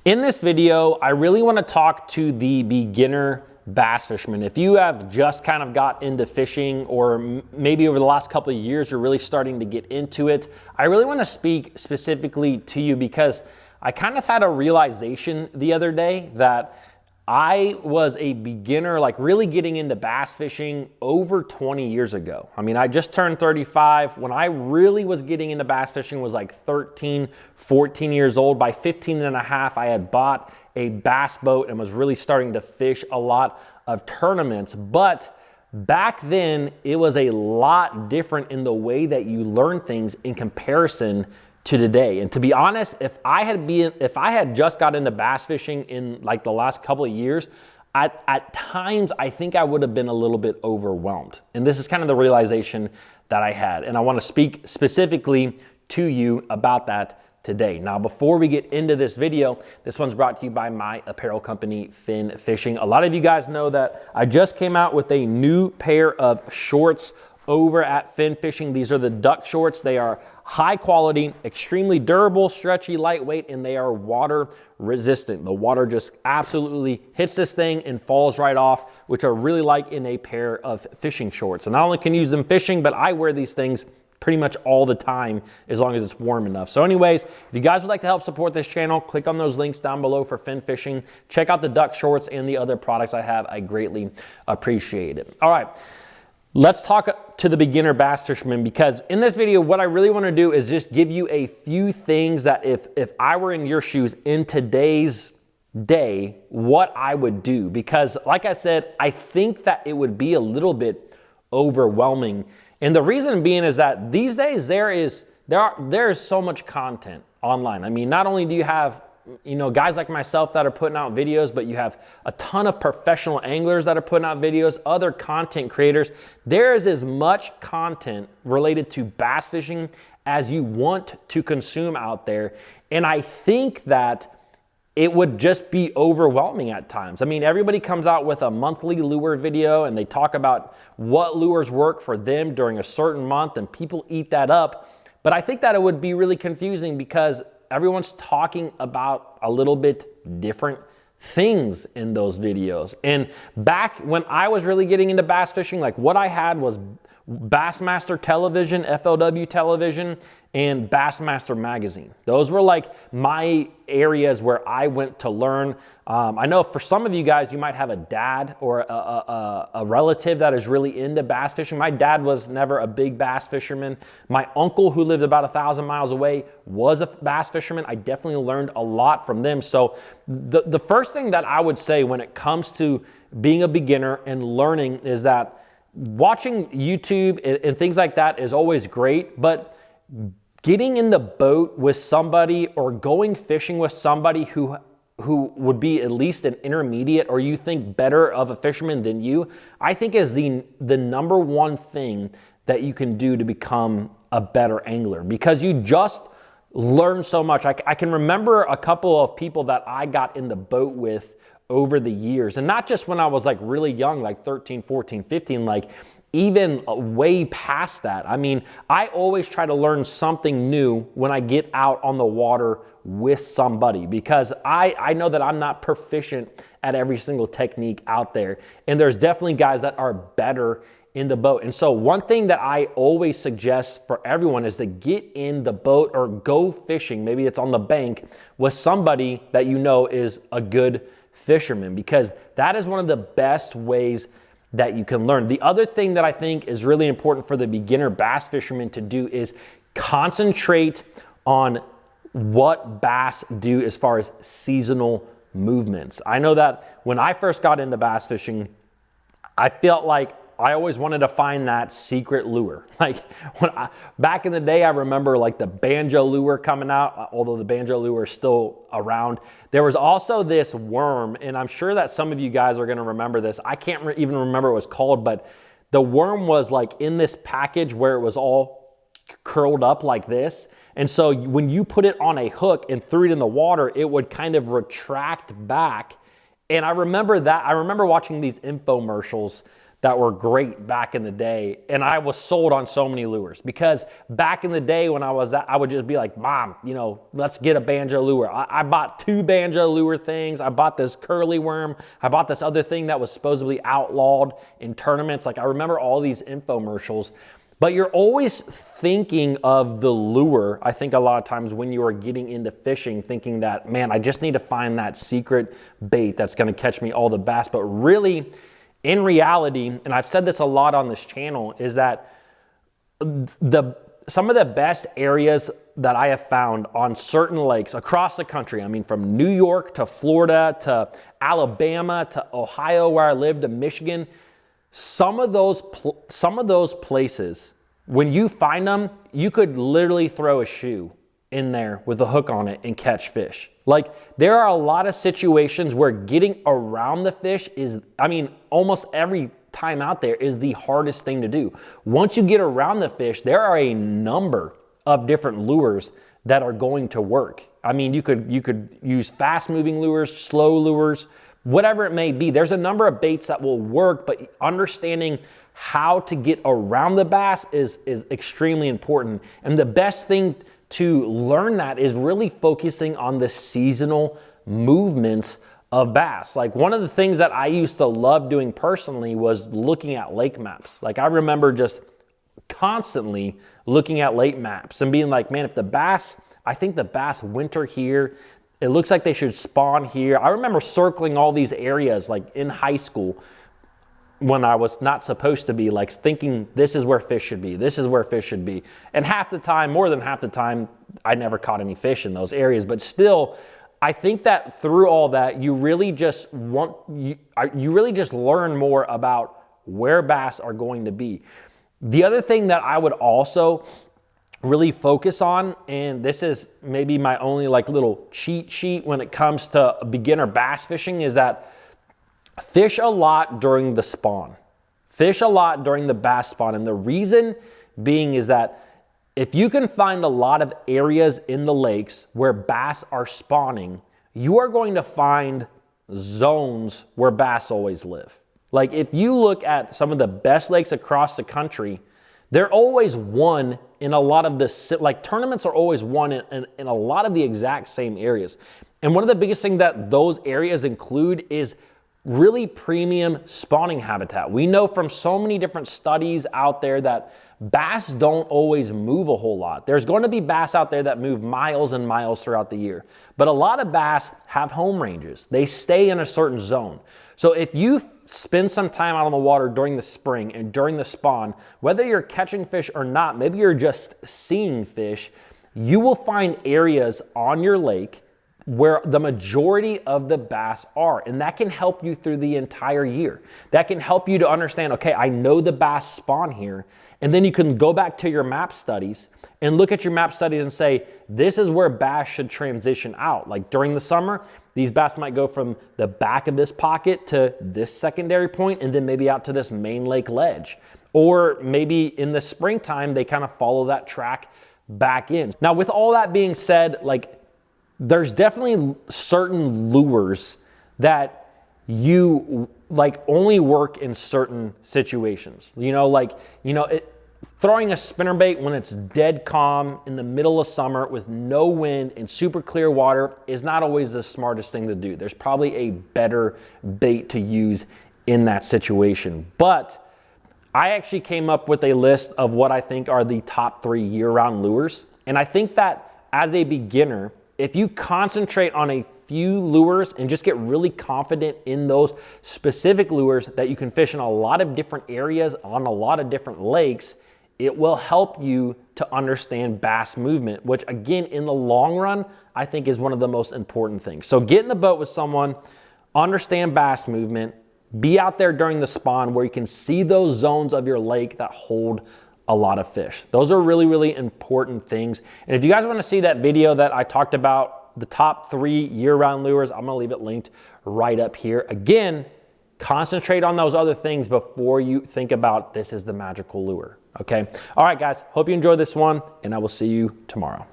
In this video, I really want to talk to the beginner bass fisherman. If you have just kind of got into fishing, or maybe over the last couple of years you're really starting to get into it, I really want to speak specifically to you because I kind of had a realization the other day that I was a beginner, like really getting into bass fishing over 20 years ago. I mean, I just turned 35. When I really was getting into bass fishing was like 13, 14 years old. By 15 and a half, I had bought a bass boat and was really starting to fish a lot of tournaments. But back then, it was a lot different in the way that you learn things in comparison to today. And to be honest, if I had just got into bass fishing in like the last couple of years, at times I think I would have been a little bit overwhelmed. And this is kind of the realization that I had. And I want to speak specifically to you about that today. Now, before we get into this video, this one's brought to you by my apparel company, Finn Fishing. A lot of you guys know that I just came out with a new pair of shorts over at Finn Fishing. These are the duck shorts. They are high quality, extremely durable, stretchy, lightweight, and they are water resistant. The water just absolutely hits this thing and falls right off, which I really like in a pair of fishing shorts. And not only can you use them fishing, but I wear these things pretty much all the time as long as it's warm enough. So anyways, if you guys would like to help support this channel, click on those links down below for Finn Fishing. Check out the duck shorts and the other products I have. I greatly appreciate it. All right. Let's talk to the beginner bass fisherman, because in this video, what I really want to do is just give you a few things that if I were in your shoes in today's day, what I would do. Because like I said, I think that it would be a little bit overwhelming. And the reason being is that these days there is so much content online. I mean, not only do you have guys like myself that are putting out videos, but you have a ton of professional anglers that are putting out videos, other content creators. There is as much content related to bass fishing as you want to consume out there. And I think that it would just be overwhelming at times. I mean, everybody comes out with a monthly lure video and they talk about what lures work for them during a certain month, and people eat that up. But I think that it would be really confusing because everyone's talking about a little bit different things in those videos. And back when I was really getting into bass fishing, like what I had was Bassmaster Television, FLW Television, and Bassmaster Magazine. Those were like my areas where I went to learn. I know for some of you guys, you might have a dad or a relative that is really into bass fishing. My dad was never a big bass fisherman. My uncle, who lived about 1,000 miles away, was a bass fisherman. I definitely learned a lot from them. So the first thing that I would say when it comes to being a beginner and learning is that watching YouTube and things like that is always great, but getting in the boat with somebody or going fishing with somebody who would be at least an intermediate or you think better of a fisherman than you, I think is the number one thing that you can do to become a better angler, because you just learn so much. I can remember a couple of people that I got in the boat with over the years, and not just when I was like really young, like 13, 14, 15, like even way past that. I mean, I always try to learn something new when I get out on the water with somebody, because I know that I'm not proficient at every single technique out there. And there's definitely guys that are better in the boat. And so one thing that I always suggest for everyone is to get in the boat or go fishing. Maybe it's on the bank with somebody that you know is a good fisherman, because that is one of the best ways that you can learn. The other thing that I think is really important for the beginner bass fisherman to do is concentrate on what bass do as far as seasonal movements. I know that when I first got into bass fishing, I felt like I always wanted to find that secret lure. Like back in the day, I remember like the banjo lure coming out, although the banjo lure is still around. There was also this worm, and I'm sure that some of you guys are gonna remember this. I can't even remember what it was called, but the worm was like in this package where it was all curled up like this. And so when you put it on a hook and threw it in the water, it would kind of retract back. And I remember watching these infomercials that were great back in the day. And I was sold on so many lures because back in the day when I would just be like, Mom, you know, let's get a banjo lure. I bought 2 banjo lure things. I bought this curly worm. I bought this other thing that was supposedly outlawed in tournaments. Like I remember all these infomercials, but you're always thinking of the lure. I think a lot of times when you are getting into fishing, thinking that, man, I just need to find that secret bait that's gonna catch me all the bass. But really, in reality, and I've said this a lot on this channel, is that some of the best areas that I have found on certain lakes across the country, I mean from New York to Florida to Alabama to Ohio where I live to Michigan, some of those places, when you find them, you could literally throw a shoe in there with a hook on it and catch fish. Like there are a lot of situations where getting around the fish is, I mean, almost every time out there is the hardest thing to do. Once you get around the fish, there are a number of different lures that are going to work. I mean, you could use fast moving lures, slow lures, whatever it may be. There's a number of baits that will work, but understanding how to get around the bass is extremely important. And the best thing to learn that is really focusing on the seasonal movements of bass. Like one of the things that I used to love doing personally was looking at lake maps. Like I remember just constantly looking at lake maps and being like, man, if the bass, I think the bass winter here, it looks like they should spawn here. I remember circling all these areas like in high school when I was not supposed to be, like thinking this is where fish should be, this is where fish should be. And half the time, more than half the time, I never caught any fish in those areas. But still, I think that through all that, you really just learn more about where bass are going to be. The other thing that I would also really focus on, and this is maybe my only like little cheat sheet when it comes to beginner bass fishing, is that fish a lot during the spawn. Fish a lot during the bass spawn. And the reason being is that if you can find a lot of areas in the lakes where bass are spawning, you are going to find zones where bass always live. Like if you look at some of the best lakes across the country, they're always won in a lot of the, like tournaments are always won in a lot of the exact same areas. And one of the biggest things that those areas include is really premium spawning habitat. We know from so many different studies out there that bass don't always move a whole lot. There's going to be bass out there that move miles and miles throughout the year, but a lot of bass have home ranges. They stay in a certain zone. So if you spend some time out on the water during the spring and during the spawn, whether you're catching fish or not, maybe you're just seeing fish, you will find areas on your lake where the majority of the bass are. And that can help you through the entire year. That can help you to understand, okay, I know the bass spawn here. And then you can go back to your map studies and look at your map studies and say, this is where bass should transition out. Like during the summer, these bass might go from the back of this pocket to this secondary point and then maybe out to this main lake ledge. Or maybe in the springtime, they kind of follow that track back in. Now, with all that being said, like, there's definitely certain lures that you like only work in certain situations. Throwing a spinnerbait when it's dead calm in the middle of summer with no wind and super clear water is not always the smartest thing to do. There's probably a better bait to use in that situation. But I actually came up with a list of what I think are the top 3 year-round lures. And I think that as a beginner, if you concentrate on a few lures and just get really confident in those specific lures that you can fish in a lot of different areas on a lot of different lakes, it will help you to understand bass movement, which again, in the long run, I think is one of the most important things. So get in the boat with someone, understand bass movement, be out there during the spawn where you can see those zones of your lake that hold a lot of fish. Those are really, really important things. And if you guys want to see that video that I talked about, the top 3 year-round lures, I'm gonna leave it linked right up here. Again, concentrate on those other things before you think about this is the magical lure, okay? All right, guys, hope you enjoyed this one, and I will see you tomorrow.